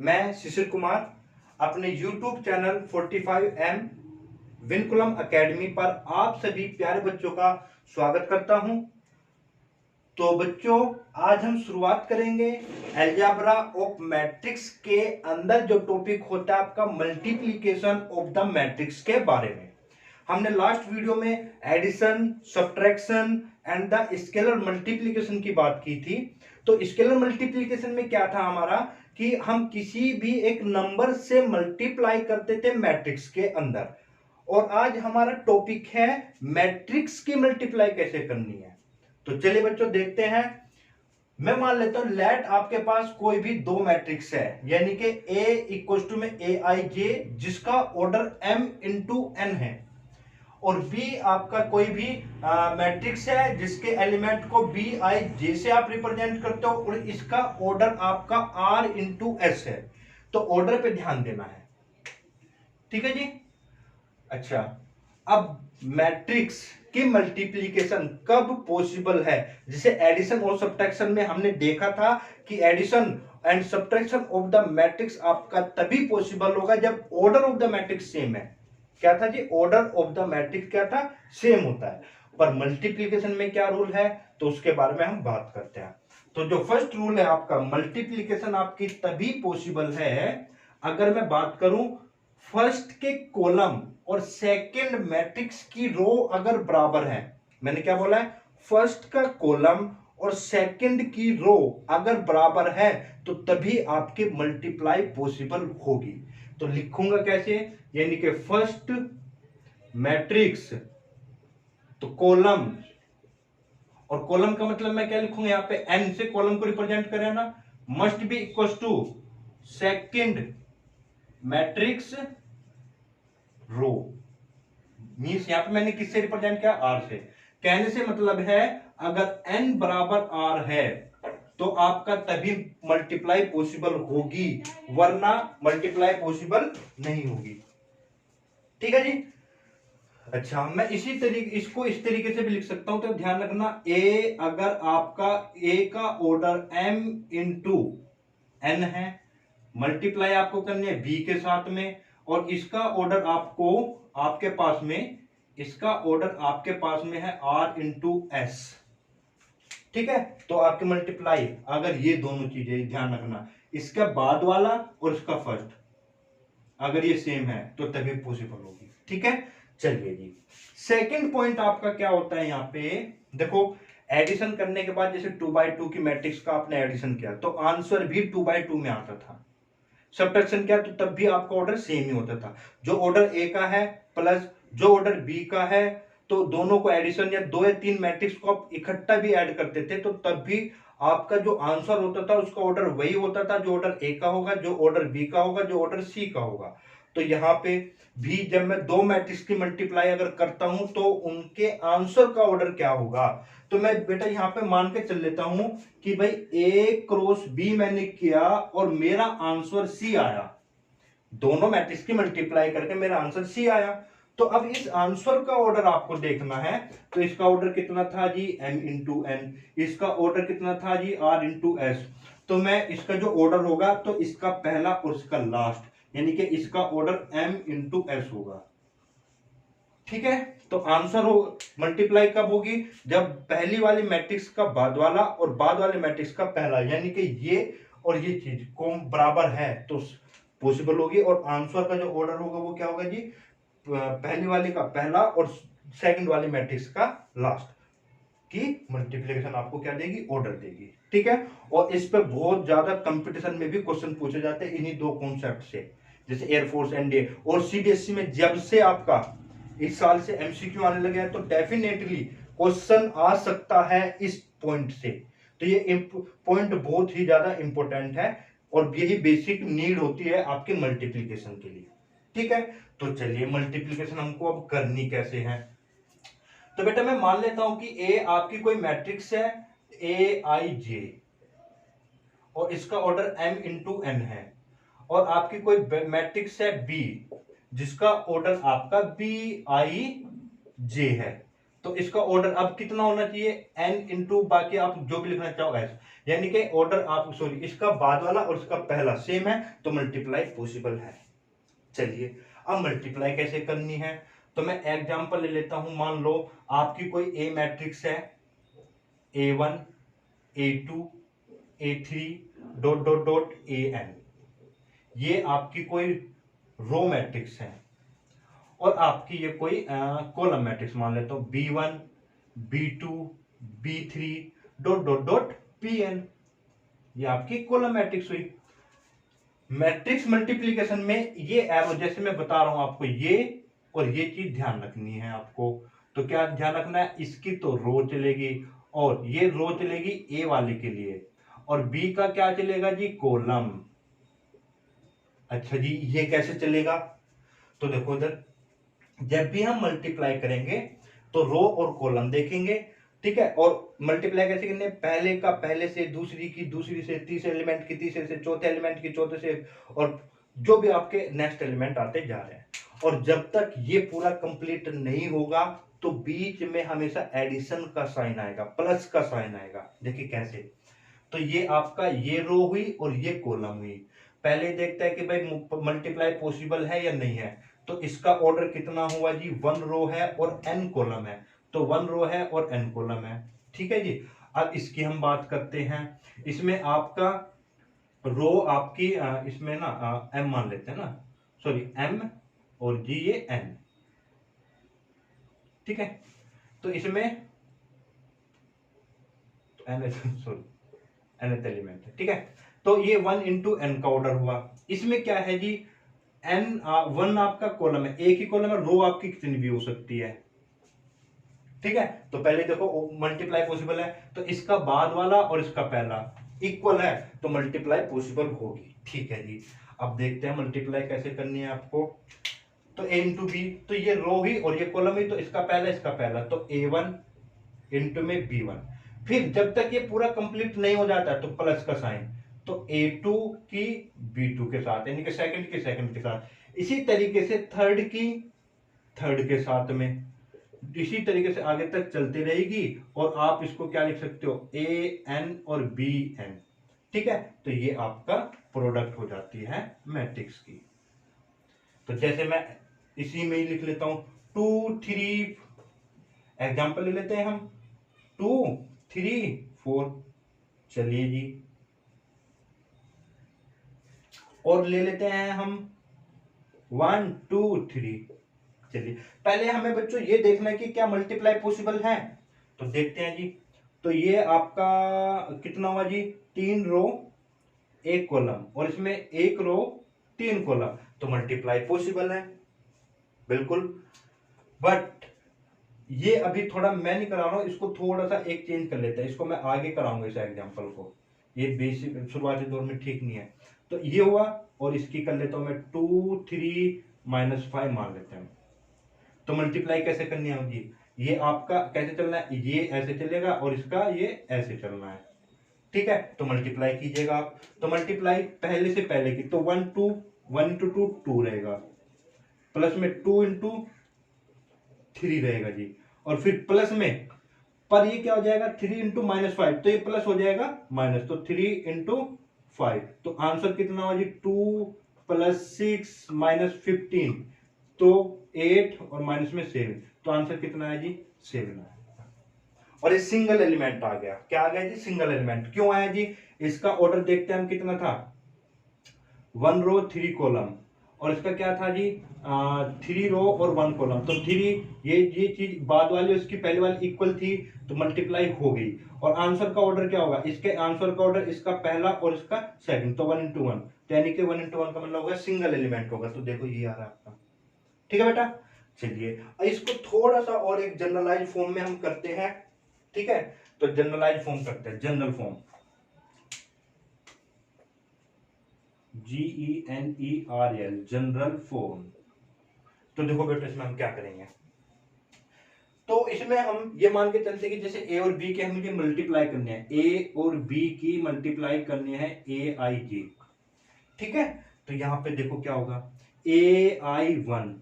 मैं शिशिर कुमार अपने YouTube channel 45M vinculum academy पर आप सभी प्यारे बच्चों का स्वागत करता हूं। तो बच्चों, आज हम शुरुआत करेंगे अलजेब्रा ऑफ मैट्रिक्स के अंदर जो टॉपिक होता है आपका मल्टीप्लिकेशन ऑफ द मैट्रिक्स के बारे में। हमने लास्ट वीडियो में addition, subtraction and the scalar multiplication की बात की थी। तो स्केलर मल्टीप्लिकेशन में क्या था हमारा कि हम किसी भी एक नंबर से मल्टीप्लाई करते थे मैट्रिक्स के अंदर, और आज हमारा टॉपिक है मैट्रिक्स की मल्टीप्लाई कैसे करनी है। तो चलिए बच्चों देखते हैं। मैं मान लेता हूं लेट आपके पास कोई भी दो मैट्रिक्स है, यानी कि A इक्वल टू में Aij जिसका ऑर्डर m इंटू n है, और B आपका कोई भी मैट्रिक्स है जिसके एलिमेंट को Bij से आप रिप्रेजेंट करते हो और इसका ऑर्डर आपका R इंटू एस है। तो ऑर्डर पे ध्यान देना है, ठीक है जी। अच्छा, अब मैट्रिक्स की मल्टीप्लिकेशन कब पॉसिबल है? जैसे एडिशन और सब्ट्रैक्शन में हमने देखा था कि addition and subtraction of the matrix आपका तभी पॉसिबल होगा जब order of the matrix same है। क्या था जी? ऑर्डर ऑफ द मैट्रिक्स क्या था? सेम होता है। पर मल्टीप्लिकेशन में क्या रूल है, तो उसके बारे में हम बात करते हैं। तो जो फर्स्ट रूल है आपका, मल्टीप्लिकेशन आपकी तभी पॉसिबल है अगर मैं बात करूं फर्स्ट के कॉलम और सेकंड मैट्रिक्स की रो अगर बराबर है। मैंने क्या बोला है? फर्स्ट का कॉलम और सेकंड की रो अगर बराबर है तो तभी आपके मल्टीप्लाई पॉसिबल होगी। तो लिखूंगा कैसे? यानी कि फर्स्ट मैट्रिक्स, तो कॉलम, और कॉलम का मतलब मैं क्या लिखूंगा यहां पे? n से कॉलम को रिप्रेजेंट करें ना, must be equal to second matrix row. Means यहां पे मैंने किससे रिप्रेजेंट किया? r से। कहने से मतलब है अगर n बराबर r है तो आपका तभी मल्टीप्लाई पॉसिबल होगी, वरना मल्टीप्लाई पॉसिबल नहीं होगी। ठीक है जी। अच्छा, मैं इसको इस तरीके से भी लिख सकता हूं। तो ध्यान रखना, a अगर आपका a का ऑर्डर m इंटू n है, मल्टीप्लाई आपको करनी है b के साथ में, और इसका ऑर्डर आपको आपके पास में, इसका ऑर्डर आपके पास में है r इंटू एस। ठीक है, तो आपके मल्टीप्लाई अगर ये दोनों चीजें ध्यान रखना, इसका बाद वाला और इसका फर्स्ट अगर ये सेम है तो तभी पॉसिबल होगी। ठीक है, चलिए जी। सेकंड पॉइंट आपका क्या होता है यहाँ पे? देखो, एडिशन करने के बाद जैसे 2/2 की मैट्रिक्स का आपने एडिशन किया तो आंसर भी 2/2 में आता था। सब्ट्रैक्शन किया तो तब भी आपका ऑर्डर सेम ही होता था। जो ऑर्डर ए का है प्लस जो ऑर्डर बी का है, तो दोनों को एडिशन या 2 या 3 मैट्रिक्स को आप इकट्ठा भी ऐड करते थे तो तब भी आपका जो आंसर होता था उसका ऑर्डर वही होता था, जो ऑर्डर ए का होगा, जो ऑर्डर बी का होगा, जो ऑर्डर सी का होगा। तो यहाँ पे भी जब मैं दो मैट्रिक्स की मल्टीप्लाई अगर करता हूं तो उनके आंसर का ऑर्डर क्या होगा? तो मैं बेटा यहाँ पे मान के चल लेता हूं कि भाई ए क्रॉस बी मैंने किया और मेरा आंसर सी आया। दोनों मैट्रिक्स की मल्टीप्लाई करके मेरा आंसर सी आया। तो अब इस आंसर का ऑर्डर आपको देखना है। तो इसका ऑर्डर कितना था जी? m into N. इसका ऑर्डर कितना था जी? r into S. तो मैं इसका जो ऑर्डर होगा तो इसका पहला और इसका लास्ट, यानी कि इसका ऑर्डर m इंटू एस होगा। ठीक है, तो आंसर हो मल्टीप्लाई कब होगी? जब पहली वाली मैट्रिक्स का बाद वाला और बाद वाले मैट्रिक्स का पहला, यानी कि ये और ये चीज को बराबर है तो पॉसिबल होगी। और आंसर का जो ऑर्डर होगा वो क्या होगा जी? पहली वाली का पहला और सेकंड वाली मैट्रिक्स का लास्ट की मल्टीप्लिकेशन आपको क्या देगी? ऑर्डर देगी। ठीक है, और इस पे बहुत ज्यादा कंपटीशन में भी क्वेश्चन पूछे जाते हैं इन्हीं दो कॉन्सेप्ट से, जैसे एयरफोर्स एनडीए और सीबीएसई में जब से आपका इस साल से एमसीक्यू आने लगे हैं तो डेफिनेटली क्वेश्चन आ सकता है इस पॉइंट से। तो ये पॉइंट बहुत ही ज्यादा इंपॉर्टेंट है और यही बेसिक नीड होती है आपके मल्टीप्लिकेशन के लिए। ठीक है, तो चलिए मल्टीप्लिकेशन हमको अब करनी कैसे है। तो बेटा मैं मान लेता हूं कि ए आपकी कोई मैट्रिक्स है Aij और इसका ऑर्डर m इंटू n है, और आपकी कोई मैट्रिक्स है B जिसका ऑर्डर आपका Bij है। तो इसका ऑर्डर अब कितना होना चाहिए, n इंटू बाकी आप जो भी लिखना चाहो s, यानी कि ऑर्डर आप सॉरी इसका बाद वाला और इसका पहला सेम है तो मल्टीप्लाई पॉसिबल है। चलिए अब मल्टीप्लाई कैसे करनी है, तो मैं एग्जांपल ले लेता हूं। मान लो आपकी कोई ए मैट्रिक्स है, A1 A2 A3 dot dot dot AN, ये आपकी कोई रो मैट्रिक्स है, और आपकी ये कोई कॉलम मैट्रिक्स मान लेता हूं B1 B2 B3 dot dot dot PN, ये आपकी कॉलम मैट्रिक्स हुई। मैट्रिक्स मल्टीप्लिकेशन में ये एरो जैसे मैं बता रहा हूं आपको, ये और ये चीज ध्यान रखनी है आपको। तो क्या ध्यान रखना है, इसकी तो रो चलेगी और ये रो चलेगी ए वाले के लिए, और बी का क्या चलेगा जी, कॉलम। अच्छा जी, ये कैसे चलेगा, तो देखो इधर जब भी हम मल्टीप्लाई करेंगे तो रो और कॉलम देखेंगे, ठीक है। और मल्टीप्लाई कैसे करने, पहले का पहले से, दूसरी की दूसरी से, तीसरे एलिमेंट की तीसरे से, चौथे एलिमेंट की चौथे से, और जो भी आपके नेक्स्ट एलिमेंट आते जा रहे हैं। और जब तक ये पूरा कंप्लीट नहीं होगा तो बीच में हमेशा एडिशन का साइन आएगा, प्लस का साइन आएगा। देखिए कैसे, तो ये आपका ये रो हुई और ये कॉलम हुई। पहले देखता है कि भाई मल्टीप्लाई पॉसिबल है या नहीं है, तो इसका ऑर्डर कितना हुआ जी, 1 रो है और n कॉलम है, तो 1 रो है और n कॉलम है, ठीक है जी। अब इसकी हम बात करते हैं, इसमें आपका रो आपकी इसमें ना m मान लेते हैं ना, सॉरी m और जी ये n, ठीक है। तो इसमें n सॉरी nth एलिमेंट है, ठीक है। तो ये 1 इंटू एन का ऑर्डर हुआ। इसमें क्या है जी, n 1 आपका कॉलम है, एक ही कॉलम है, रो आपकी कितनी भी हो सकती है, ठीक है। तो पहले देखो मल्टीप्लाई पॉसिबल है, तो इसका बाद वाला और इसका पहला इक्वल है तो मल्टीप्लाई पॉसिबल होगी, ठीक है जी। अब देखते हैं मल्टीप्लाई कैसे करनी है आपको। तो a इंटू बी, तो ये रो हुई और ये कॉलम हुई, तो इसका पहला, तो A1 इंटू में B1। फिर जब तक ये पूरा कंप्लीट नहीं हो जाता है तो प्लस का साइन, तो A2 की B2 के साथ, यानी कि सेकंड की सेकंड के साथ। इसी तरीके से थर्ड की थर्ड के साथ में, इसी तरीके से आगे तक चलती रहेगी। और आप इसको क्या लिख सकते हो, AN और BN, ठीक है। तो ये आपका प्रोडक्ट हो जाती है मैट्रिक्स की। तो जैसे मैं इसी में ही लिख लेता हूं 2 3, एग्जांपल ले लेते हैं हम 2 3 4, चलिए जी। और ले लेते हैं हम 1 2 3, चलिए। पहले हमें बच्चों ये देखना है कि क्या मल्टीप्लाई पॉसिबल है, तो देखते हैं जी। तो ये आपका कितना हुआ जी, 3 रो 1 कॉलम, और इसमें 1 रो 3 कॉलम, तो मल्टीप्लाई पॉसिबल है बिल्कुल। बट ये अभी थोड़ा मैं नहीं करा रहा हूं, इसको थोड़ा सा एक चेंज कर लेते हैं, इसको मैं आगे कराऊंगा इस एग्जांपल को, ये बेसिक शुरुआती दौर में ठीक नहीं है। तो ये हुआ, और इसकी कर लेता हूं मैं 2 3 -5 मान लेते हैं। तो मल्टीप्लाई कैसे करनी होगी, ये आपका कैसे चलना है, ये ऐसे चलेगा और इसका ये ऐसे चलना है, ठीक है। तो मल्टीप्लाई कीजिएगा आप, तो मल्टीप्लाई पहले से पहले की, तो 1 2 1 इंटू 2 2 रहेगा, प्लस में 2 इंटू 3 रहेगा जी, और फिर प्लस में, पर ये क्या हो जाएगा 3 इंटू -5, तो ये प्लस हो जाएगा माइनस, तो 3 इंटू 5, तो आंसर कितना हुआ जी 2 प्लस 6 -15, तो 8 और माइनस में 7, तो आंसर कितना है जी 7 है। और ये सिंगल एलिमेंट आ गया, क्या आ गया जी, सिंगल एलिमेंट। क्यों आया जी, इसका ऑर्डर देखते हैं हम कितना था, 1 रो 3 कॉलम, और इसका क्या था जी 3 रो और 1 कॉलम, तो 3, ये चीज बाद वाली इसकी पहले वाली इक्वल थी तो मल्टीप्लाई हो गई। और आंसर का ऑर्डर क्या होगा, इसके आंसर का ऑर्डर इसका पहला और इसका सेकंड, तो 1 इंटू 1, यानी कि 1 इंटू 1 का मतलब होगा सिंगल एलिमेंट होगा। तो देखो ये आ रहा है आपका, ठीक है बेटा। चलिए इसको थोड़ा सा और एक जनरलाइज फॉर्म में हम करते हैं, ठीक है। तो जनरलाइज फॉर्म करते हैं, general form, GENERL, general form. तो देखो बेटा इसमें हम क्या करेंगे, तो इसमें हम ये मान के चलते कि जैसे ए और बी के मुझे मल्टीप्लाई करने हैं, ए और बी की मल्टीप्लाई करनी है AIJ, ठीक है। तो यहां पे देखो क्या होगा, AI1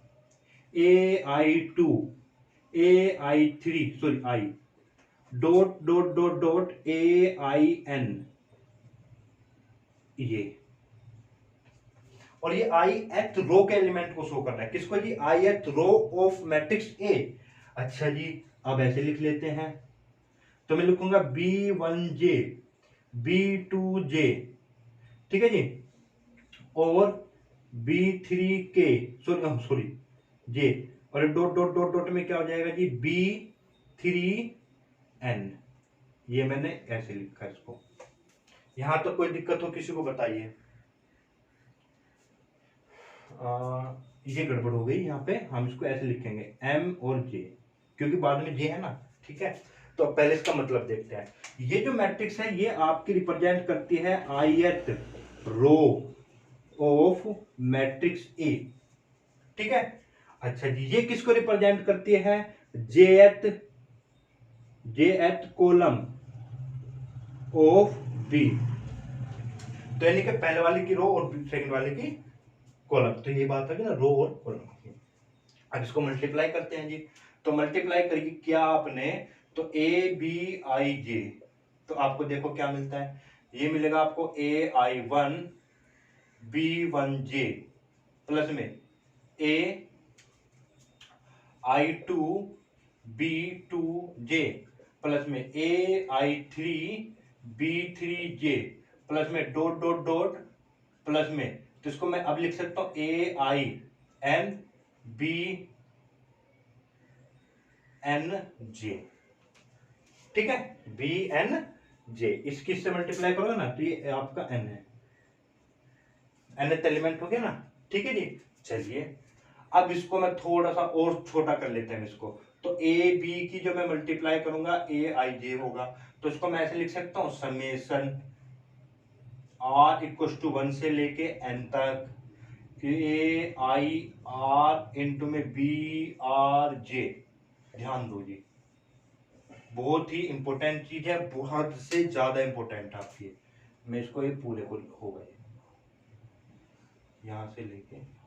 AI2 AI3 sorry I dot dot dot dot AIN, ये और ये ith रो के एलिमेंट को शो कर रहा है। किसको जी? ith row of matrix A. अच्छा जी, अब ऐसे लिख लेते हैं, तो मैं लिखूंगा B1J B2J, ठीक है जी, और B3K सॉरी J, और डॉट डॉट डॉट डॉट में क्या हो जाएगा जी? B3N। ये मैंने ऐसे लिखा इसको। यहां तो कोई दिक्कत हो किसी को बताइए। ये गड़बड़ हो गई, यहाँ पे हम इसको ऐसे लिखेंगे M और J, क्योंकि बाद में J है ना, ठीक है। तो अब पहले इसका मतलब देखते हैं। ये जो मैट्रिक्स है ये आपकी रिप्रेजेंट करती है ith row of matrix A, ठीक है। अच्छा जी, ये किसको रिप्रेजेंट करती है? jth column of B. तो यानी कि पहले वाले की रो और सेकंड वाले की कॉलम। तो ये बात है ना, रो और कॉलम की। अब इसको मल्टीप्लाई करते हैं जी। तो मल्टीप्लाई करिए क्या आपने? तो ABIJ, तो आपको देखो क्या मिलता है। ये मिलेगा आपको AI1 B1J प्लस में AI2 B2J प्लस में AI3 B3J प्लस में डॉट डॉट डॉट प्लस में, तो इसको मैं अब लिख सकता हूं AIN BNJ, ठीक है, BNJ। इसकी इससे मल्टीप्लाई करोगे ना तो ये आपका N है, nth एलिमेंट हो गया ना, ठीक है जी। चलिए अब इसको मैं थोड़ा सा और छोटा कर लेते हैं इसको। तो AB की जो मैं मल्टीप्लाई करूंगा AIJ होगा, तो इसको मैं ऐसे लिख सकता हूं समेशन R इक्वल टू 1 से लेके N तक AIR इंटू में BRJ। ध्यान दो जी, बहुत ही इंपॉर्टेंट चीज है, बहुत से ज्यादा इंपॉर्टेंट है आपकी। मैं इसको ये पूरे को होगा यहां से लेके,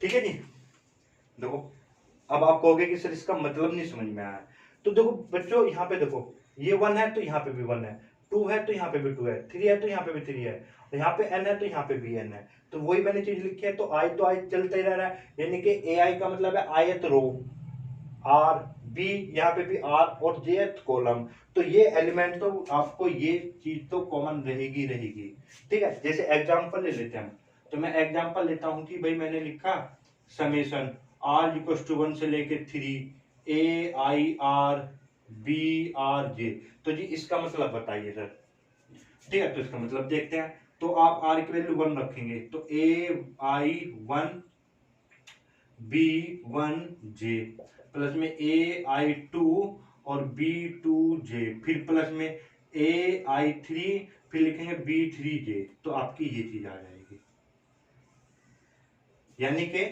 ठीक है जी। देखो अब आप कहोगे कि सर इसका मतलब नहीं समझ में आया। तो देखो बच्चों, यहाँ पे देखो, ये 1 है तो यहाँ पे भी 1 है, 2 है तो यहाँ पे भी 2 है, 3 है तो यहाँ पे भी 3 है, और यहाँ पे n है तो यहाँ पे भी n है। तो वही मैंने चीज लिखी है। तो आई चलते ही रह रहा है, यानी कि AI का मतलब है आयत रो, R B, यहाँ पे भी R और jth कॉलम। तो ये एलिमेंट तो आपको ये चीज तो कॉमन रहेगी रहेगी, ठीक है। जैसे एग्जांपल ले लेते हैं हम। तो मैं एग्जांपल लेता हूं कि भाई मैंने लिखा समेशन R इक्वल टू 1 से लेके 3 AIR BRJ। तो जी इसका मतलब बताइए सर, ठीक है। तो इसका मतलब देखते हैं। तो आप R की वैल्यू 1 रखेंगे तो AI1 B1J प्लस में AI2 और B2J, फिर प्लस में AI3, फिर लिखेंगे B3J। तो आपकी ये चीज आ जाएगी, यानी कि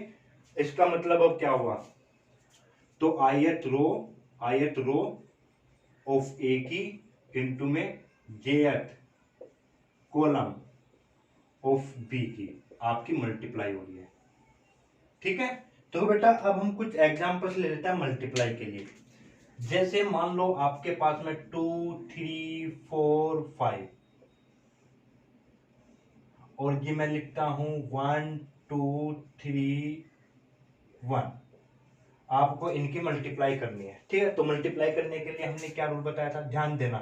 इसका मतलब अब क्या हुआ? तो आयत रो ऑफ ए की इंटू में jth कॉलम ऑफ बी की आपकी मल्टीप्लाई हो रही है, ठीक है। तो बेटा अब हम कुछ एग्जांपल्स ले लेते हैं मल्टीप्लाई के लिए। जैसे मान लो आपके पास में 2 3 4 5, और ये मैं लिखता हूं 1 2 3 1। आपको इनकी मल्टीप्लाई करनी है, ठीक है। तो मल्टीप्लाई करने के लिए हमने क्या रूल बताया था, ध्यान देना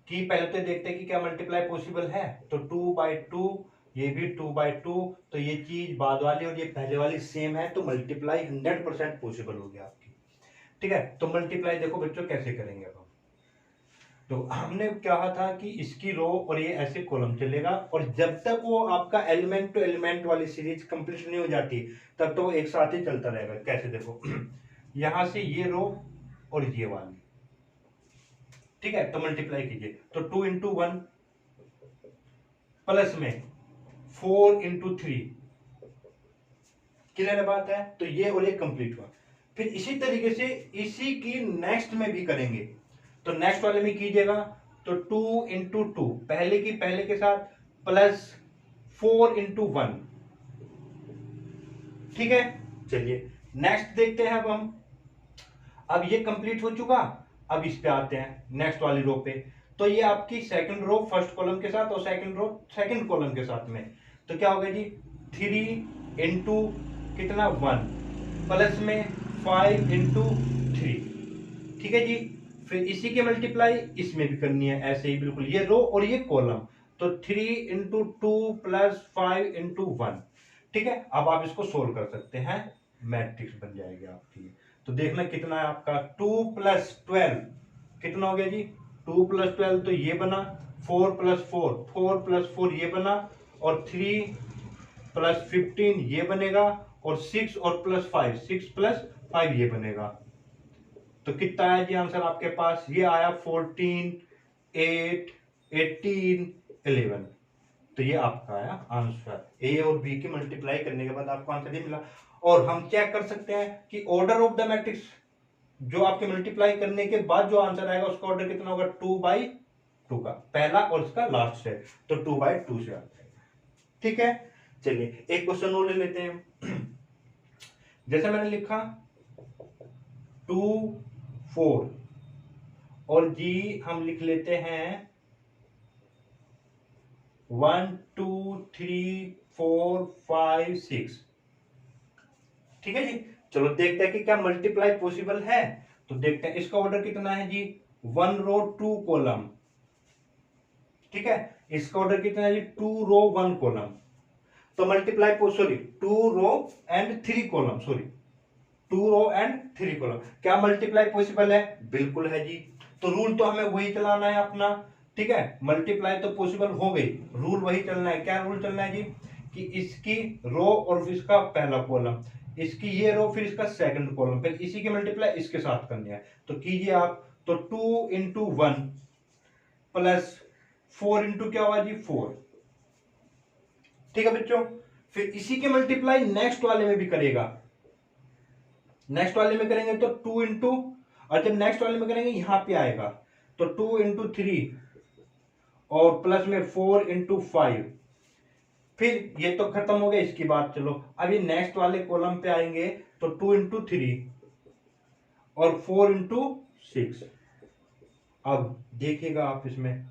कि पहले तो देखते हैं कि क्या मल्टीप्लाई पॉसिबल है। तो 2/2, ये भी 2/2, तो ये चीज बाद वाली और ये पहले वाली सेम है, तो मल्टीप्लाई 100% पॉसिबल हो गया आपकी, ठीक है। तो मल्टीप्लाई देखो बच्चों कैसे करेंगे अब हम। तो हमने कहा था कि इसकी रो और ये ऐसे कॉलम चलेगा, और जब तक वो आपका एलिमेंट टू एलिमेंट वाली सीरीज कंप्लीट नहीं हो जाती तब तो वो एक साथ ही चलता रहेगा। कैसे देखो यहां से ये रो और ये वाली, ठीक है। तो मल्टीप्लाई कीजिए, तो 2 इंटू 1 प्लस में 4 इंटू 3, क्लियर बात है। तो ये और ये कंप्लीट हुआ। फिर इसी तरीके से इसी की नेक्स्ट में भी करेंगे। तो नेक्स्ट वाले में कीजिएगा तो 2 इंटू 2, पहले के साथ प्लस 4 इंटू 1, ठीक है, चलिए नेक्स्ट देखते हैं। अब ये कंप्लीट हो चुका। अब इस पे आते हैं नेक्स्ट वाली रो पे। तो ये आपकी सेकंड रो फर्स्ट कॉलम के साथ और सेकंड रो सेकंड कॉलम के साथ में। तो क्या होगा जी, 3 इंटू कितना 1 प्लस में 5 इंटू 3। ठीक है जी। फिर इसी के मल्टीप्लाई इसमें भी करनी है ऐसे ही बिल्कुल, ये रो और ये कॉलम। तो 3 इंटू 2 प्लस 5 इंटू 1। ठीक है, अब आप इसको सोल्व कर सकते हैं, मैट्रिक्स बन जाएगी आपकी। तो देखना कितना है आपका, 2 + 12 कितना हो गया जी, 2 + 12 तो ये बना, 4 + 4 4 + 4 ये बना, और 3 + 15 ये बनेगा, और 6 और +5 6 + 5 ये बनेगा। तो कितना आया जी आंसर आपके पास, ये आया 14 8 18 11। तो ये आपका आया आंसर, ए और बी की मल्टीप्लाई करने के बाद आपको आंसर ये मिला। और हम चेक कर सकते हैं कि ऑर्डर ऑफ द मैट्रिक्स, जो आपके मल्टीप्लाई करने के बाद जो आंसर आएगा उसका ऑर्डर कितना होगा, 2/2 का, पहला और उसका लास्ट है, तो 2/2 से आता है। ठीक है, चलिए एक क्वेश्चन और ले लेते हैं। जैसे मैंने लिखा 2 4, और जी हम लिख लेते हैं 1 2 3 4 5 6। ठीक है जी, चलो देखते हैं कि क्या मल्टीप्लाई पॉसिबल है। तो देखते हैं इसका ऑर्डर कितना है जी, 1 रो 2 कॉलम। ठीक है, इसका ऑर्डर कितना है जी, 2 रो 1 कॉलम। तो multiply, sorry 2 row and 3 column, sorry 2 row and 3 column, क्या मल्टीप्लाई पॉसिबल है, बिल्कुल है जी। तो रूल तो हमें वही चलाना है अपना। ठीक है, मल्टीप्लाई तो पॉसिबल हो गई, रूल वही चलना है। क्या रूल चलना है जी, कि इसकी रो और इसका पहला कॉलम, इसकी ये रो फिर इसका सेकंड कॉलम, फिर इसी के मल्टीप्लाई इसके साथ करनी है। तो कीजिए आप, तो 2 × 1 प्लस 4 इंटू क्या हुआ जी 4। ठीक है बच्चों, फिर इसी के मल्टीप्लाई नेक्स्ट वाले में भी करेगा, नेक्स्ट वाले में करेंगे तो 2 इंटू, और जब नेक्स्ट वाले में करेंगे यहां पे आएगा तो 2 × 3 और प्लस में 4 × 5। फिर ये तो खत्म हो गया इसकी बात। चलो अब ये नेक्स्ट वाले कॉलम पे आएंगे तो 2 × 3 और 4 × 6। अब देखिएगा आप इसमें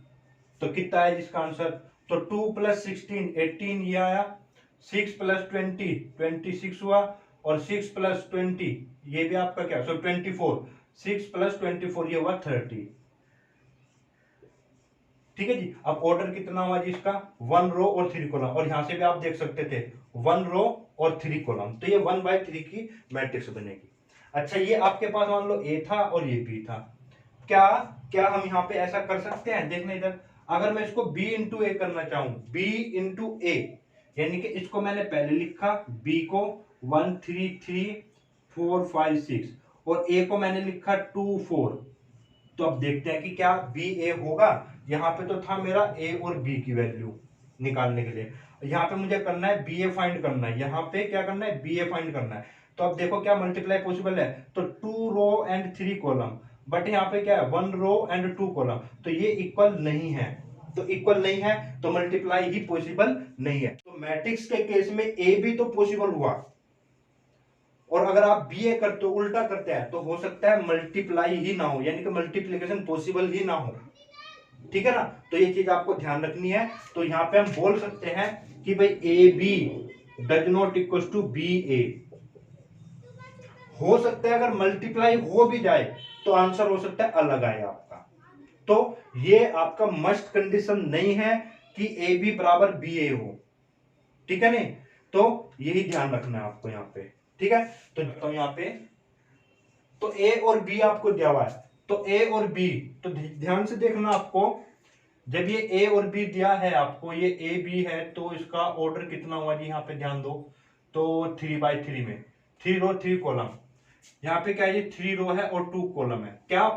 तो कितना है जिसका आंसर, तो 2 + 16 18 ये आया, 6 + 20 26 हुआ, और 6 + 20 ये भी आपका क्या, सो 24, 6 + 24 ये हुआ 30। ठीक है जी, अब ऑर्डर कितना हुआ जी इसका, 1 रो और 3 कॉलम, और यहां से भी आप देख सकते थे 1 रो और 3 कॉलम, तो ये 1/3 की मैट्रिक्स बनेगी। अच्छा, ये आपके पास मान लो ए था और ये बी था, क्या क्या हम यहाँ पे ऐसा कर सकते हैं, देखना इधर, अगर मैं इसको b इंटू ए करना चाहूं, b इंटू ए, यानी कि इसको मैंने पहले लिखा b को 1 3 3 4 5 6 और a को मैंने लिखा 2 4। तो अब देखते हैं कि क्या बी ए होगा। यहाँ पे तो था मेरा ए और बी की वैल्यू निकालने के लिए, यहाँ पे मुझे करना है बी ए फाइंड करना है, यहाँ पे क्या करना है, बी ए फाइंड करना है। तो अब देखो क्या मल्टीप्लाई पॉसिबल है, तो 2 रो एंड 3 कॉलम, बट यहाँ पे क्या है 1 रो एंड 2 कॉलम, तो ये इक्वल नहीं है। तो इक्वल नहीं है तो मल्टीप्लाई ही पॉसिबल नहीं है। तो मैट्रिक्स के केस में ए भी तो पॉसिबल हुआ, और अगर आप बीए करते हो, उल्टा करते हैं, तो हो सकता है मल्टीप्लाई ही ना हो, यानी कि मल्टीप्लिकेशन पॉसिबल ही ना हो। ठीक है ना, तो ये चीज आपको ध्यान रखनी है। तो यहां पे हम बोल सकते हैं कि भाई A B does not equal to B A. हो सकता है अगर मल्टीप्लाई हो भी जाए तो आंसर हो सकता है अलग आए आपका। तो ये आपका मस्ट कंडीशन नहीं है कि ए बी बराबर बी ए हो। ठीक है नहीं, तो यही ध्यान रखना है आपको यहाँ पे। ठीक है, तो यहाँ पे तो ए और बी आपको दिया हुआ है, तो ए और बी, तो ध्यान से देखना आपको, जब ये ए और बी दिया है आपको, ये ए बी है, तो इसका ऑर्डर कितना हुआ जी, यहाँ पे ध्यान दो, तो 3/3 में 3 रो 3 कॉलम, यहाँ पे क्या है ये 3 रो है और 2 कॉलम है, क्या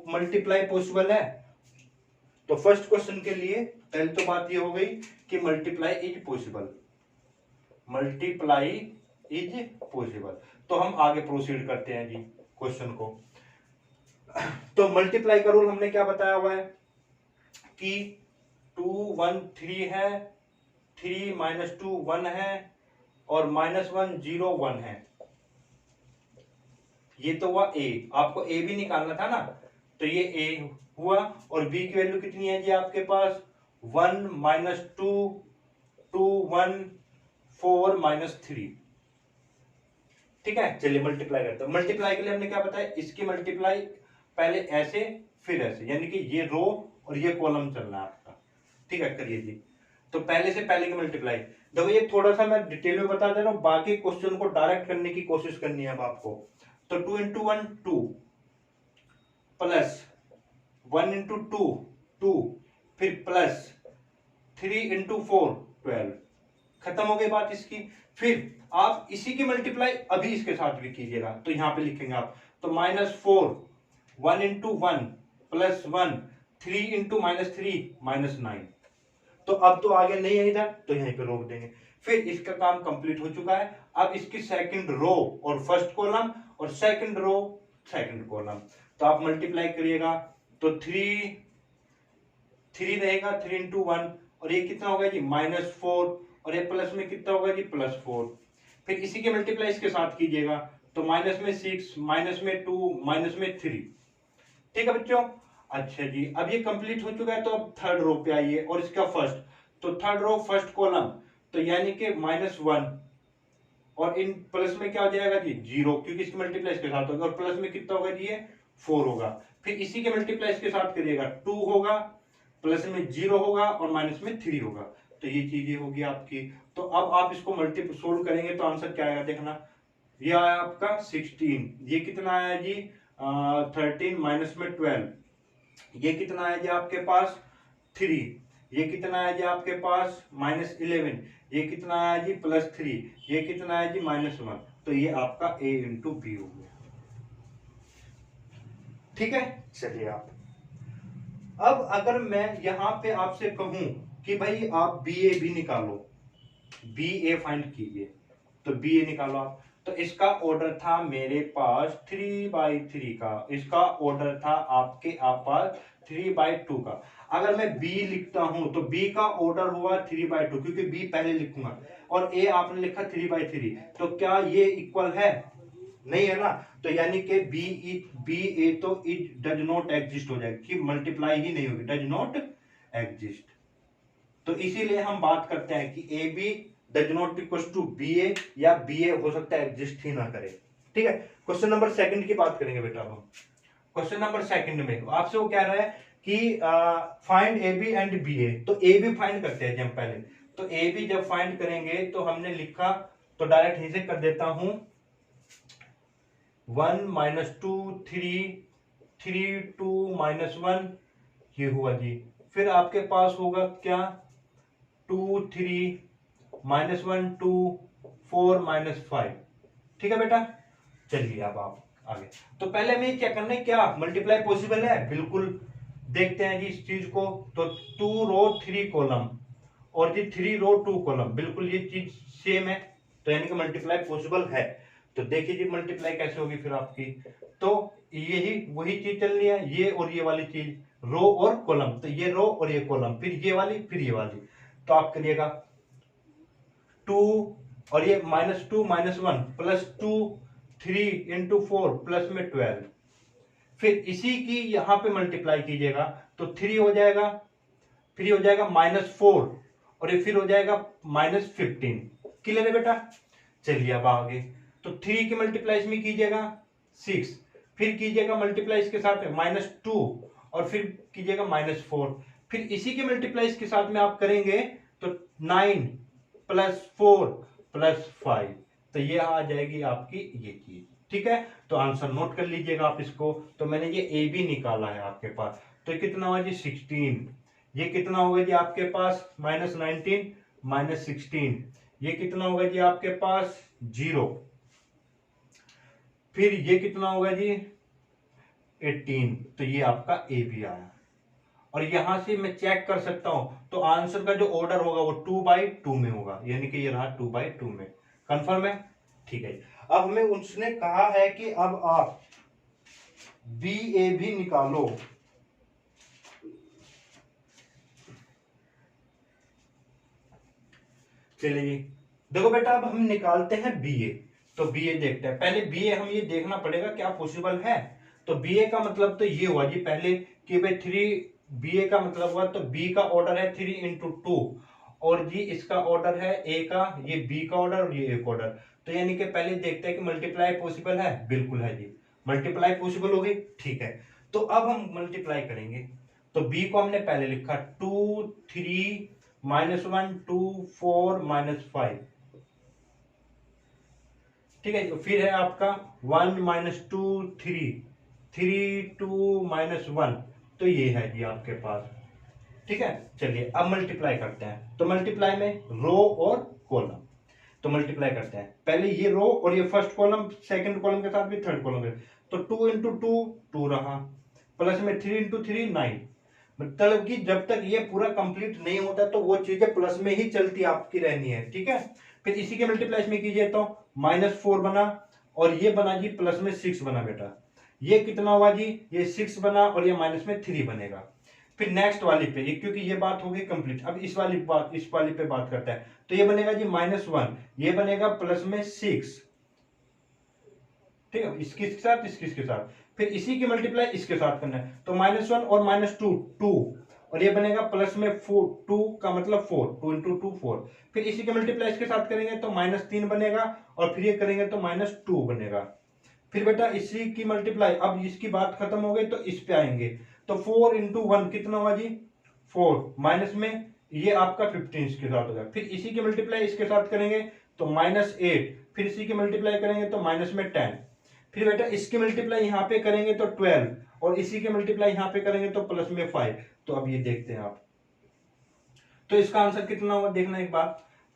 मल्टीप्लाई पॉसिबल है। तो फर्स्ट क्वेश्चन के लिए पहले तो बात ये हो गई कि multiply is possible, multiply is possible. तो हम आगे प्रोसीड करते हैं जी क्वेश्चन को। तो मल्टीप्लाई का रूल हमने क्या बताया हुआ है कि 2 1 3 है, 3 - 2 1 है, और -1 0 1 है। ये तो हुआ ए, आपको ए भी निकालना था ना, तो ये ए हुआ। और बी की वैल्यू कितनी है जी आपके पास 1 -2 2 1 4 -3। ठीक है, चलिए मल्टीप्लाई करते हैं। मल्टीप्लाई के लिए हमने क्या बताया, इसकी मल्टीप्लाई पहले ऐसे फिर ऐसे, यानी कि ये रो और ये कॉलम चलना है आपका। ठीक है, करिए जी। तो पहले से पहले की मल्टीप्लाई देखो, ये थोड़ा सा मैं डिटेल में बता दे रहा हूं, बाकी क्वेश्चन को डायरेक्ट करने की कोशिश करनी है अब आपको। तो 2 × 1 2 प्लस 1 × 2 2, फिर प्लस 3 × 4 12। खत्म हो गई बात इसकी। फिर आप इसी की मल्टीप्लाई अभी इसके साथ भी कीजिएगा, तो यहां पे लिखेंगे आप, तो -4 1 × 1 प्लस 1 3 × -3 -9। तो अब तो आगे नहीं है इधर, तो यहीं पे रोक देंगे। फिर इसका काम कंप्लीट हो चुका है। अब इसकी सेकंड रो और फर्स्ट कॉलम और सेकंड रो सेकंड कॉलम, तो आप मल्टीप्लाई करिएगा, तो 3 रहेगा 3 × 1, और ये कितना होगा जी -4, और ये प्लस में कितना होगा जी +4। फिर इसी के मल्टीप्लाई इसके साथ कीजिएगा, तो माइनस में 6 माइनस में 2 माइनस में 3। ठीक है बच्चों, अच्छा जी, अब ये कंप्लीट हो चुका है। तो अब थर्ड रो पे आइए और इसका फर्स्ट, तो थर्ड रो फर्स्ट कॉलम, तो यानी कि -1, और इन प्लस में क्या हो जाएगा जी 0, क्योंकि इसकी मल्टीप्लाई इसके साथ होगा, और प्लस में कितना होगा जी ये 4 होगा। फिर इसी के मल्टीप्लाई इसके साथ करिएगा, 2 होगा, प्लस में 0 होगा और माइनस में 3 होगा। तो ये चीजें होगी आपकी। तो अब आप इसको मल्टीपल सोल्व करेंगे तो आंसर क्या आएगा देखना, ये आया आपका 16, ये कितना आया जी 13 माइनस में 12, ये कितना आया जी आपके पास 3, ये कितना आया जी आपके पास -11, ये कितना आया जी +3, ये कितना आया जी -1। तो ये आपका a × b हो गया। ठीक है, चलिए आप अब अगर मैं यहां पे आपसे कहूं कि भाई आप बी ए भी निकालो, बी ए फाइंड कीजिए, तो बी ए निकालो आप। तो इसका ऑर्डर था मेरे पास 3/3 का, इसका ऑर्डर था आपके पास 3/2 का। अगर मैं बी लिखता हूं तो बी का ऑर्डर हुआ 3/2, क्योंकि बी पहले लिखूंगा, और ए आपने लिखा 3/3, तो क्या ये इक्वल है? नहीं है ना। तो यानी कि बी ए तो इट डज नॉट एग्जिस्ट हो जाएगा, कि मल्टीप्लाई ही नहीं होगी, डज नॉट एग्जिस्ट। तो इसीलिए हम बात करते हैं कि A B does not equal to B A, या बी ए हो सकता है एग्जिस्ट ही ना करे। ठीक है, क्वेश्चन नंबर सेकंड की बात करेंगे बेटा। हम क्वेश्चन नंबर सेकंड में आपसे वो कह रहा है कि find A B and B A. तो ए बी फाइंड करते हैं जब पहले, तो ए बी जब फाइंड करेंगे तो हमने लिखा, तो डायरेक्ट यहीं से कर देता हूं, 1 -2 3 3 2 -1, ये हुआ जी। फिर आपके पास होगा क्या 2 3 -1 2 4 -5। ठीक है बेटा, चलिए अब आप आगे। तो पहले हमें क्या करना है, क्या मल्टीप्लाई पॉसिबल है? बिल्कुल, देखते हैं जी इस चीज को। तो 2 रो 3 कॉलम और जी 3 रो 2 कॉलम, बिल्कुल ये चीज सेम है, तो यानी कि मल्टीप्लाई पॉसिबल है। तो देखिए जी मल्टीप्लाई कैसे होगी फिर आपकी, तो यही वही चीज चलनी है, ये और ये वाली चीज, रो और कॉलम, तो ये रो और ये कॉलम, फिर ये वाली फिर ये वाली। तो आप करिएगा 2 और ये -2 -1 +2 3 × 4 प्लस में 12। फिर इसी की यहां पे मल्टीप्लाई कीजिएगा, तो 3 हो जाएगा, फिर हो जाएगा -4, और ये फिर हो जाएगा -15। क्लियर है बेटा? चलिए अब आगे, तो 3 की मल्टीप्लाई इसमें कीजिएगा 6, फिर कीजिएगा मल्टीप्लाई इसके साथ में -2, और फिर कीजिएगा -4, फिर इसी के मल्टीप्लाई इसके साथ में आप करेंगे तो 9 + 4 + 5, तो ये आ जाएगी आपकी ये चीज। ठीक है, तो आंसर नोट कर लीजिएगा आप इसको। तो मैंने ये ए बी निकाला है आपके पास, तो कितना हुआ जी 16, ये कितना होगा जी आपके पास -19 -16, ये कितना होगा जी आपके पास 0, फिर ये कितना होगा जी 18, तो ये आपका ए बी आया। और यहां से मैं चेक कर सकता हूं, तो आंसर का जो ऑर्डर होगा वो 2/2 में होगा, यानी कि ये रहा 2/2 में। कंफर्म है? ठीक है, अब हमें उसने कहा है कि अब आप बी ए भी निकालो। चलिए, देखो बेटा अब हम निकालते हैं बी ए। तो बी ए देखते हैं, पहले बी ए हम ये देखना पड़ेगा क्या पॉसिबल है। तो बी ए का मतलब तो ये हुआ जी पहले कि भाई थ्री, बी ए का मतलब हुआ तो बी का ऑर्डर है 3 × 2 और जी इसका ऑर्डर है ए का, ये बी का ऑर्डर और ये ए का ऑर्डर। तो यानी कि पहले देखते हैं कि मल्टीप्लाई पॉसिबल है, बिल्कुल है जी, मल्टीप्लाई पॉसिबल हो गई, ठीक है। तो अब हम मल्टीप्लाई करेंगे। तो बी को हमने पहले लिखा 2 3 -1 2 4 -5, ठीक है। तो फिर है आपका 1 -2 3 3 2 -1, तो ये है जी आपके पास, ठीक है। चलिए अब मल्टीप्लाई करते हैं। तो मल्टीप्लाई में रो और कॉलम, तो मल्टीप्लाई करते हैं। पहले ये रो और ये फर्स्ट कॉलम सेकंड कॉलम के साथ भी थर्ड कॉलम के, तो 2 × 2 2 रहा, प्लस में 3 × 3 9। मतलब कि जब तक ये पूरा कंप्लीट नहीं होता तो वो चीजें प्लस में ही चलती आपकी रहनी है, ठीक है। फिर इसी के मल्टीप्लाई में कीजिए तो -4 बना और ये बना जी प्लस में 6 बना बेटा। ये कितना हुआ जी, ये 6 बना और ये माइनस में 3 बनेगा। फिर नेक्स्ट वाली पे ये, क्योंकि ये बात हो गई कंप्लीट, अब इस वाली पे बात करते हैं। तो ये बनेगा जी -1, ये बनेगा प्लस में 6, ठीक है, इसके साथ इसके साथ। फिर इसी की मल्टीप्लाई इसके साथ करना है, तो -1 और -2 2 और ये बनेगा प्लस में 4, 2 का मतलब 4, 2 × 2 4। फिर इसी के मल्टीप्लाई इसके साथ करेंगे तो -3 बनेगा और फिर ये करेंगे तो -2 बनेगा। फिर बेटा इसी की मल्टीप्लाई, अब इसकी बात खत्म हो गई तो इस पे आएंगे। तो 4 × 1 कितना हुआ जी 4, माइनस में ये आपका 15 इसके साथ होगा। फिर इसी की मल्टीप्लाई इसके साथ करेंगे तो -8, फिर इसी की मल्टीप्लाई करेंगे तो माइनस में 10। फिर बेटा इसकी मल्टीप्लाई यहाँ पे करेंगे तो 12 और इसी की मल्टीप्लाई यहाँ पे करेंगे तो प्लस में 5। तो अब ये देखते हैं आप, तो इसका आंसर कितना होगा देखना एक बार।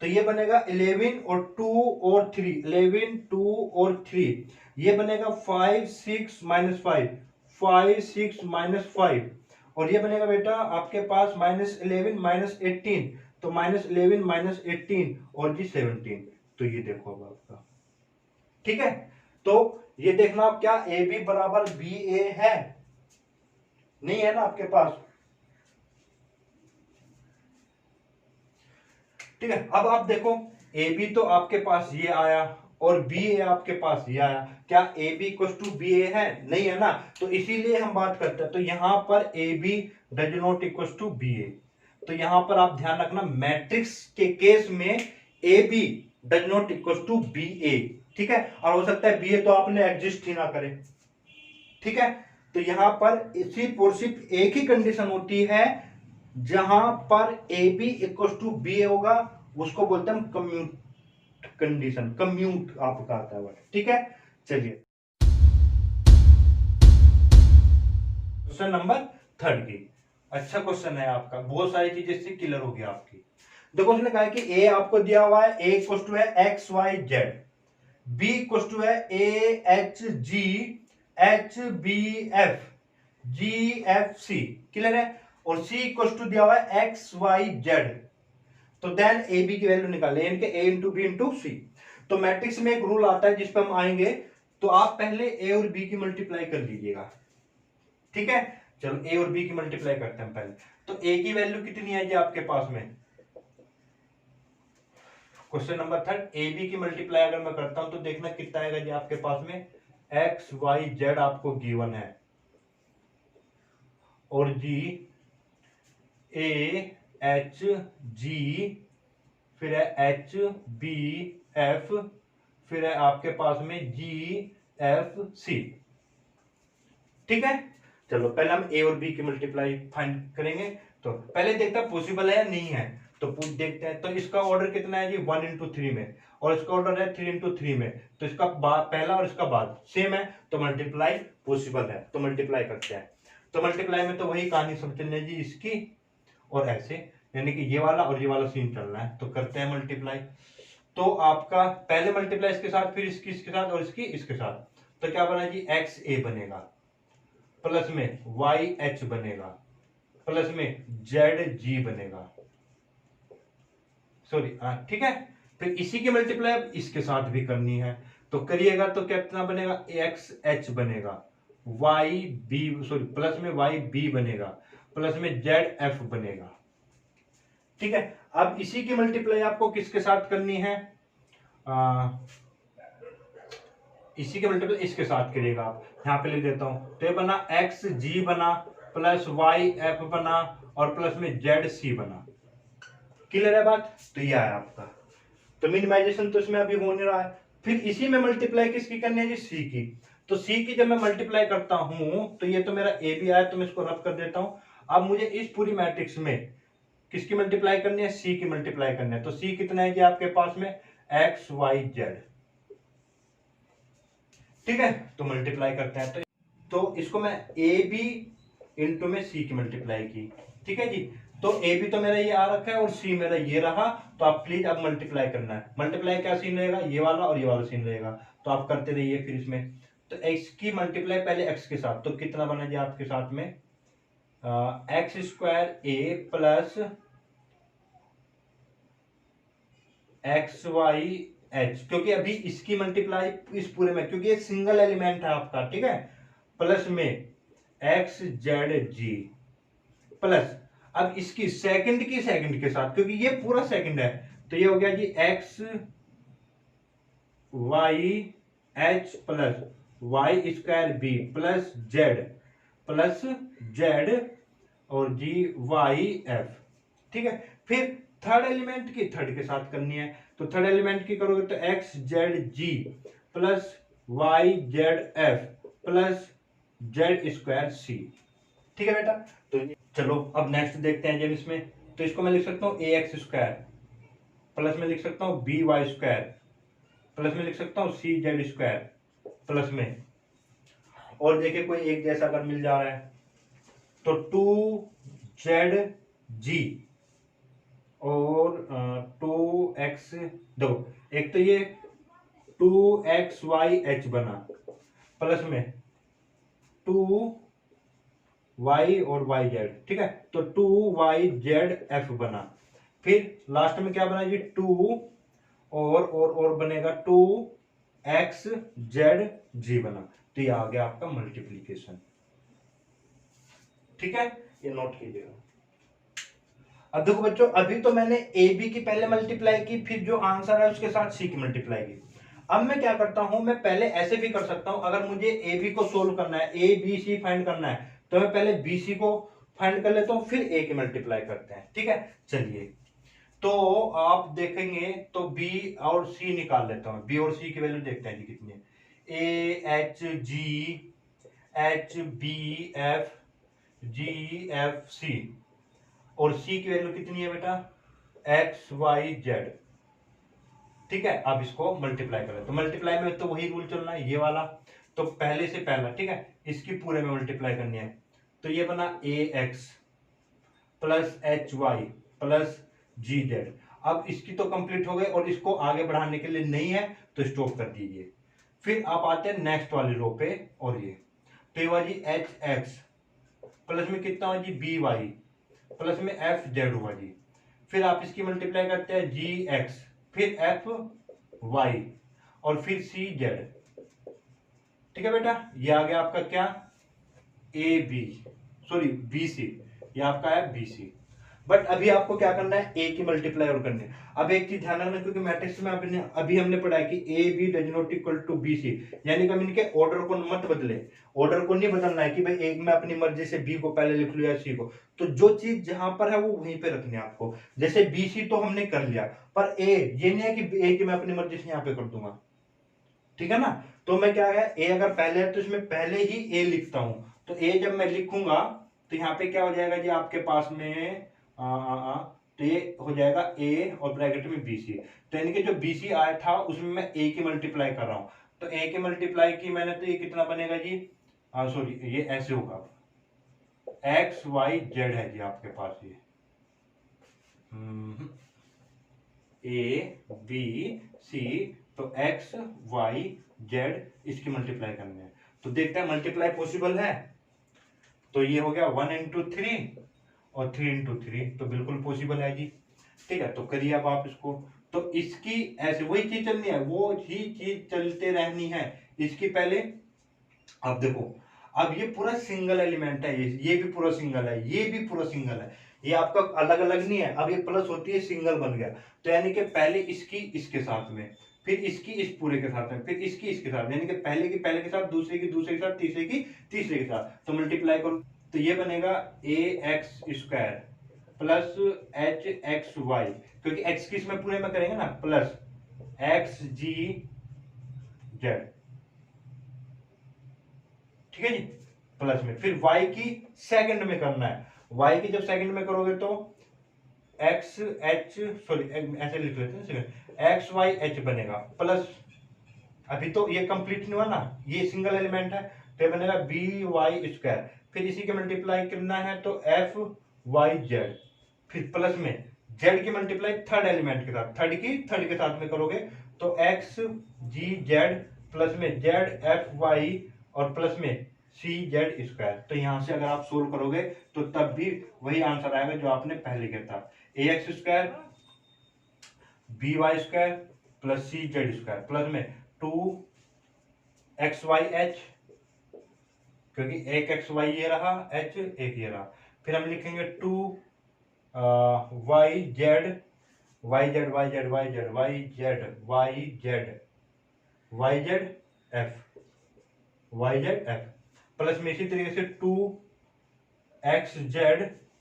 तो ये बनेगा 11 और 2 और 3, 11 2 और 3, ये बनेगा 5 6 -5, 5 6 -5 और ये बनेगा बेटा आपके पास -11 -18, तो -11 -18 और जी 17। तो ये देखो अब आपका, ठीक है। तो ये देखना आप क्या ए बी बराबर बी ए है, नहीं है ना आपके पास, ठीक है। अब आप देखो ए बी तो आपके पास ये आया और बी ए आपके पास ये आया, क्या A B equal to B A है, नहीं है ना। तो इसीलिए हम बात करते हैं, तो यहां पर A B does not equal to B A. तो यहां पर आप ध्यान रखना मैट्रिक्स के केस में A B does not equal to B A, ठीक है। और हो सकता है बी ए तो आपने एग्जिस्ट ही ना करे, ठीक है। तो यहां पर सिर्फ और सिर्फ एक ही कंडीशन होती है, जहां पर A B equal to B A होगा उसको बोलते हैं कम्यूट कंडीशन, कम्यूट आपका आता है, ठीक है। चलिए क्वेश्चन नंबर 3 की, अच्छा क्वेश्चन है आपका, बहुत सारी चीजें इससे क्लियर हो गया आपकी। देखो उसने कहा है कि ए आपको दिया हुआ है, ए इक्वल टू है X Y Z, B equal to है A H G H B F G F C, clear है, और सी इक्वल टू दिया हुआ है एक्स वाई जेड। तो देन ए बी की वैल्यू निकालें, इनके A into B into C. तो मैट्रिक्स में एक रूल आता है जिस पर हम आएंगे, तो आप पहले ए और बी की मल्टीप्लाई कर लीजिएगा, ठीक है। चलो ए और बी की मल्टीप्लाई करते हैं पहले। तो ए की वैल्यू कितनी है जी आपके पास में, क्वेश्चन नंबर 3, ए बी की मल्टीप्लाई अगर मैं करता हूं तो देखना कितना आएगा जी आपके पास में, एक्स वाई जेड आपको गिवन है और जी ए एच जी, फिर है एच बी एफ, फिर है आपके पास में जी एफ सी, ठीक है। चलो पहले हम ए और बी की मल्टीप्लाई फाइंड करेंगे। तो पहले देखते हैं पॉसिबल है या नहीं है, तो देखते हैं। तो इसका ऑर्डर कितना है जी 1 × 3 में और इसका ऑर्डर है 3 × 3 में, तो इसका पहला और इसका बाद सेम है, तो मल्टीप्लाई पॉसिबल है। तो मल्टीप्लाई करते हैं। तो मल्टीप्लाई में तो वही कहानी सब चलनी है जी इसकी और ऐसे, यानी कि ये वाला और ये वाला सीन चलना है। तो करते हैं मल्टीप्लाई। तो आपका पहले मल्टीप्लाई इसके साथ, फिर इसकी इसके साथ और इसकी इसके साथ, तो क्या बना जी एक्स ए बनेगा, प्लस में वाई एच बनेगा, प्लस में जेड जी बनेगा, सॉरी हाँ ठीक है। फिर इसी की मल्टीप्लाई इसके साथ भी करनी है, तो करिएगा तो कितना बनेगा, एक्स एच बनेगा, वाई बी सॉरी प्लस में वाई बी बनेगा, प्लस में जेड एफ बनेगा, ठीक है। अब इसी की मल्टीप्लाई आपको किसके साथ करनी है, इसी के मल्टीपल इसके साथ करिएगा आप, यहाँ पे लिख देता हूं। तो ये बना एक्स जी बना प्लस वाई एफ बना और प्लस में जेड सी बना। क्लियर है बात? तो ये आया आपका। तो मिनिमाइजेशन तो इसमें अभी हो नहीं रहा है। फिर इसी में मल्टीप्लाई किसकी करनी है जी? सी की। तो सी की जब मैं मल्टीप्लाई करता हूं तो ये तो मेरा ए भी आया, तो मैं इसको रब कर देता हूं। अब मुझे इस पूरी मैट्रिक्स में किसकी मल्टीप्लाई करनी है? सी की मल्टीप्लाई करनी है। तो सी कितना है जी आपके पास में? X Y Z. ठीक है, तो मल्टीप्लाई करते हैं। तो इसको मैं ए बी इंटू में सी की मल्टीप्लाई की। ठीक है जी, तो ए बी तो मेरा ये आ रखा है और सी मेरा ये रहा। तो आप प्लीज अब मल्टीप्लाई करना है। मल्टीप्लाई क्या सीन रहेगा? ये वाला और ये वाला सीन रहेगा। तो आप करते रहिए फिर इसमें। तो एक्स की मल्टीप्लाई पहले एक्स के साथ, तो कितना बना जी आपके साथ में? एक्स स्क्वायर ए प्लस एक्स वाई एच, क्योंकि अभी इसकी मल्टीप्लाई इस पूरे में, क्योंकि ये सिंगल एलिमेंट है आपका। ठीक है, प्लस में एक्स जेड जी प्लस अब इसकी सेकंड के साथ, क्योंकि ये पूरा सेकंड है। तो ये हो गया G X Y H plus Y square B plus Z और जी वाई एफ। ठीक है, फिर थर्ड एलिमेंट की थर्ड के साथ करनी है। तो थर्ड एलिमेंट की करोगे तो X Z G plus Y Z F plus Z square C. ठीक है बेटा, तो चलो अब नेक्स्ट देखते हैं जब इसमें। तो इसको मैं लिख सकता हूँ ए एक्स स्क्वायर प्लस में लिख सकता हूँ बी वाई स्क्वायर प्लस में लिख सकता हूँ सी जेड स्क्वायर प्लस में, और देखिए कोई एक जैसा अगर मिल जा रहा है तो टू जेड जी और टू एक्स, देखो एक तो ये टू एक्स वाई एच बना प्लस में टू वाई और वाई जेड। ठीक है, तो टू वाई जेड एफ बना। फिर लास्ट में क्या बना जी? टू और बनेगा टू एक्स जेड जी बना। तो ये आ गया आपका मल्टीप्लीकेशन। ठीक है, ये नोट कीजिएगा। अब देखो बच्चों, अभी तो मैंने ए बी की पहले मल्टीप्लाई की, फिर जो आंसर है उसके साथ सी की मल्टीप्लाई की। अब मैं क्या करता हूं, मैं पहले ऐसे भी कर सकता हूं। अगर मुझे ए बी को सोल्व करना है, ए बी सी फाइंड करना है, तो मैं पहले बी सी को फाइंड कर लेता हूं, फिर ए की मल्टीप्लाई करते हैं। ठीक है, चलिए तो आप देखेंगे तो बी और सी निकाल लेता हूं। बी और सी की वैल्यू देखते हैं जी कितनी है। A H G H B F G F C, और सी की वैल्यू कितनी है बेटा? X Y Z. ठीक है, अब इसको मल्टीप्लाई करें। तो मल्टीप्लाई में तो वही रूल चलना है, ये वाला। तो पहले से पहला, ठीक है, इसकी पूरे में मल्टीप्लाई करनी है। तो ये बना A X plus H Y plus G Z. अब इसकी तो कंप्लीट हो गई और इसको आगे बढ़ाने के लिए नहीं है तो स्टॉप कर दीजिए। फिर आप आते हैं नेक्स्ट वाली रो पे, और ये तो ये हुआ जी एच एक्स प्लस में कितना हुआ जी बी वाई प्लस में एफ जेड हुआ जी। फिर आप इसकी मल्टीप्लाई करते हैं जी एक्स फिर एफ वाई और फिर सी जेड। ठीक है बेटा, ये आ गया आपका क्या? A B, sorry B C, ये आपका है बी सी। बट अभी आपको क्या करना है? ए की मल्टीप्लाई और करनी है। अब एक चीज ध्यान रखना, क्योंकि मैट्रिक्स में अभी हमने पढ़ा है कि A B does not equal to B C, यानी कि हम इनके ऑर्डर को मत बदले। ऑर्डर को नहीं बदलना है कि भाई एक में अपनी मर्जी से बी को पहले लिख लूं या सी को। तो जो चीज जहां पर है वो वहीं पे रखनी है आपको। जैसे बी सी तो हमने कर लिया, पर ए ये नहीं है कि ए की मैं अपनी मर्जी से यहाँ पे कर दूंगा। ठीक है ना? तो मैं क्या है, ए अगर पहले है तो इसमें पहले ही ए लिखता हूं। तो ए जब मैं लिखूंगा तो यहाँ पे क्या हो जाएगा जी आपके पास में तो ये हो जाएगा ए और ब्रैकेट में बी सी। तो यानी कि जो बी सी आया था उसमें मैं ए की मल्टीप्लाई कर रहा हूं। तो ए की मल्टीप्लाई की मैंने, तो ये कितना बनेगा जी? सॉरी, ये ऐसे होगा, एक्स वाई जेड है जी आपके पास ये ए बी सी। तो एक्स वाई जेड इसकी मल्टीप्लाई करनी है। तो देखते हैं मल्टीप्लाई पॉसिबल है। तो ये हो गया 1 इंटू 3 और 3 इंटू 3, तो बिल्कुल पॉसिबल है जी। ठीक है, तो करिए अब आप इसको। तो इसकी ऐसे वही चीज चलनी है, वो ही चीज चलते रहनी है। इसकी पहले अब देखो, अब ये पूरा सिंगल एलिमेंट है, ये भी पूरा सिंगल है, ये भी पूरा सिंगल है, ये आपका अलग अलग नहीं है। अब ये प्लस होती है सिंगल बन गया। तो यानी कि पहले इसकी इसके साथ में, फिर इसकी इस पूरे के साथ में, फिर इसकी इसके साथ, यानी कि पहले की पहले के साथ, दूसरे की दूसरे के साथ, तीसरे की तीसरे के साथ, तो मल्टीप्लाई करो तो ये बनेगा ax² प्लस hxy, क्योंकि x किस में पूरे में करेंगे ना, प्लस xgz, ठीक है जी, प्लस में फिर y की सेकंड में करना है, y की जब सेकंड में करोगे तो एक्स एच, सॉरी ऐसे लिख लेते हैं सेकंड, एक्स वाई एच बनेगा प्लस, अभी तो ये कंप्लीट नहीं हुआ ना, ये सिंगल एलिमेंट है, तो ये बनेगा by², फिर इसी के मल्टीप्लाई करना है तो fyz, फिर प्लस में z की मल्टीप्लाई थर्ड एलिमेंट के साथ, थर्ड के साथ में करोगे तो xgz प्लस में zfy और प्लस में cz², तो यहां से अगर आप सोल्व करोगे तो तब भी वही आंसर आएगा जो आपने पहले किया था, ax² by² plus cz² plus में 2xyh, क्योंकि एक xy ये रहा, h एक ये रहा, फिर हम लिखेंगे 2yz प्लस में इसी तरीके से 2xz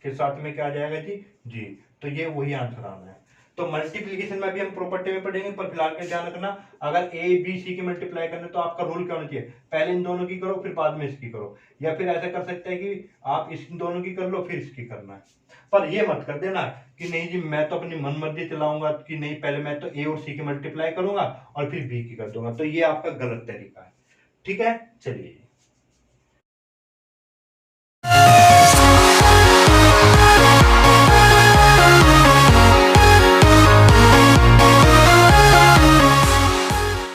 के साथ में क्या आ जाएगा जी, तो ये वही आंसर आना है। तो मल्टीप्लीकेशन में भी हम प्रॉपर्टी में पढ़ेंगे, पर फिलहाल के ध्यान रखना, अगर ए बी सी की मल्टीप्लाई करना तो आपका रूल क्या होना चाहिए, पहले इन दोनों की करो फिर बाद में इसकी करो, या फिर ऐसा कर सकते हैं कि आप इस दोनों की कर लो फिर इसकी करना है, पर ये मत कर देना कि नहीं जी मैं तो अपनी मनमर्जी चलाऊंगा कि नहीं पहले मैं तो ए और सी की मल्टीप्लाई करूंगा और फिर बी की कर दूंगा, तो ये आपका गलत तरीका है, ठीक है। चलिए।